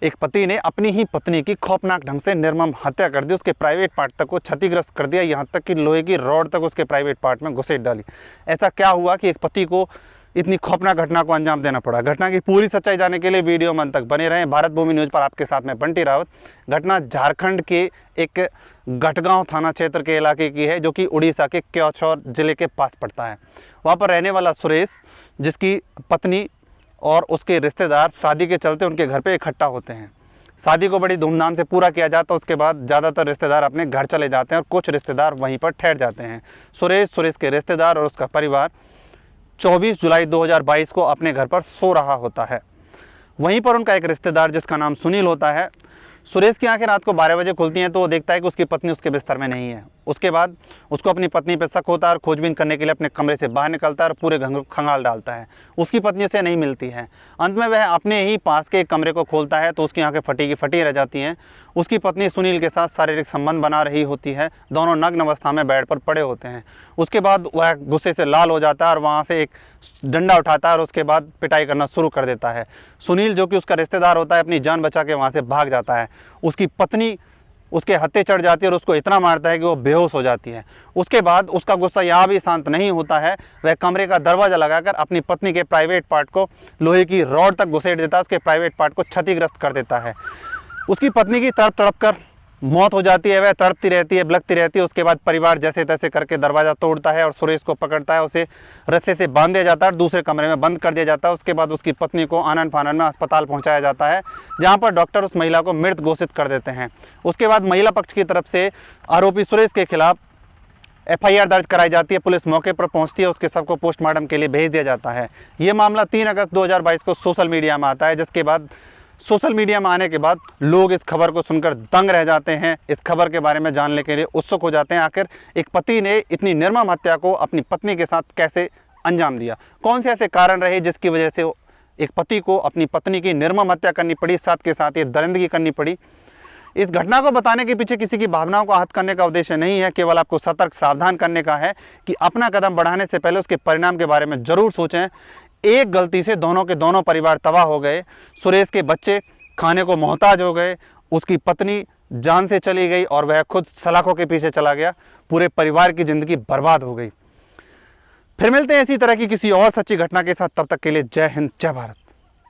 एक पति ने अपनी ही पत्नी की खौफनाक ढंग से निर्मम हत्या कर दी, उसके प्राइवेट पार्ट तक को क्षतिग्रस्त कर दिया, यहाँ तक कि लोहे की रॉड तक उसके प्राइवेट पार्ट में घुसेड़ डाली। ऐसा क्या हुआ कि एक पति को इतनी खौफनाक घटना को अंजाम देना पड़ा? घटना की पूरी सच्चाई जानने के लिए वीडियो में अंत तक बने रहें। भारत भूमि न्यूज़ पर आपके साथ में बंटी रावत। घटना झारखंड के एक गटगांव थाना क्षेत्र के इलाके की है, जो कि उड़ीसा के क्योंझार जिले के पास पड़ता है। वहाँ पर रहने वाला सुरेश, जिसकी पत्नी और उसके रिश्तेदार शादी के चलते उनके घर पे इकट्ठा होते हैं। शादी को बड़ी धूमधाम से पूरा किया जाता है। उसके बाद ज़्यादातर रिश्तेदार अपने घर चले जाते हैं और कुछ रिश्तेदार वहीं पर ठहर जाते हैं। सुरेश के रिश्तेदार और उसका परिवार 24 जुलाई 2022 को अपने घर पर सो रहा होता है। वहीं पर उनका एक रिश्तेदार जिसका नाम सुनील होता है, सुरेश की आंखें रात को 12 बजे खुलती हैं तो वो देखता है कि उसकी पत्नी उसके बिस्तर में नहीं है। उसके बाद उसको अपनी पत्नी पर शक होता है और खोजबीन करने के लिए अपने कमरे से बाहर निकलता है और पूरे घर खंगाल डालता है। उसकी पत्नी उसे नहीं मिलती है। अंत में वह अपने ही पास के एक कमरे को खोलता है तो उसकी आंखें फटी की फटी रह जाती हैं। उसकी पत्नी सुनील के साथ शारीरिक संबंध बना रही होती है। दोनों नग्न अवस्था में बेड पर पड़े होते हैं। उसके बाद वह गुस्से से लाल हो जाता है और वहाँ से एक डंडा उठाता है और उसके बाद पिटाई करना शुरू कर देता है। सुनील, जो कि उसका रिश्तेदार होता है, अपनी जान बचा के वहाँ से भाग जाता है। उसकी पत्नी उसके हत्थे चढ़ जाती है और उसको इतना मारता है कि वो बेहोश हो जाती है। उसके बाद उसका गुस्सा यहाँ भी शांत नहीं होता है। वह कमरे का दरवाज़ा लगाकर अपनी पत्नी के प्राइवेट पार्ट को लोहे की रॉड तक घुसेड़ देता है, उसके प्राइवेट पार्ट को क्षतिग्रस्त कर देता है। उसकी पत्नी की तड़प कर मौत हो जाती है। वह तड़पती रहती है, बिलखती रहती है। उसके बाद परिवार जैसे तैसे करके दरवाज़ा तोड़ता है और सुरेश को पकड़ता है। उसे रस्से से बांध दिया जाता है और दूसरे कमरे में बंद कर दिया जाता है। उसके बाद उसकी पत्नी को आनन फानन में अस्पताल पहुंचाया जाता है, जहां पर डॉक्टर उस महिला को मृत घोषित कर देते हैं। उसके बाद महिला पक्ष की तरफ से आरोपी सुरेश के खिलाफ FIR दर्ज कराई जाती है। पुलिस मौके पर पहुंचती है, उसके शव को पोस्टमार्टम के लिए भेज दिया जाता है। ये मामला 3 अगस्त 2022 को सोशल मीडिया में आता है, जिसके बाद सोशल मीडिया में आने के बाद लोग इस खबर को सुनकर दंग रह जाते हैं। इस खबर के बारे में जानने के लिए उत्सुक हो जाते हैं। आखिर एक पति ने इतनी निर्मम हत्या को अपनी पत्नी के साथ कैसे अंजाम दिया? कौन से ऐसे कारण रहे जिसकी वजह से एक पति को अपनी पत्नी की निर्मम हत्या करनी पड़ी, साथ के साथ ये दरिंदगी करनी पड़ी? इस घटना को बताने के पीछे किसी की भावनाओं को आहत करने का उद्देश्य नहीं है, केवल आपको सतर्क सावधान करने का है कि अपना कदम बढ़ाने से पहले उसके परिणाम के बारे में ज़रूर सोचें। एक गलती से दोनों के दोनों परिवार तबाह हो गए। सुरेश के बच्चे खाने को मोहताज हो गए, उसकी पत्नी जान से चली गई और वह खुद सलाखों के पीछे चला गया। पूरे परिवार की ज़िंदगी बर्बाद हो गई। फिर मिलते हैं इसी तरह की किसी और सच्ची घटना के साथ। तब तक के लिए जय हिंद, जय भारत।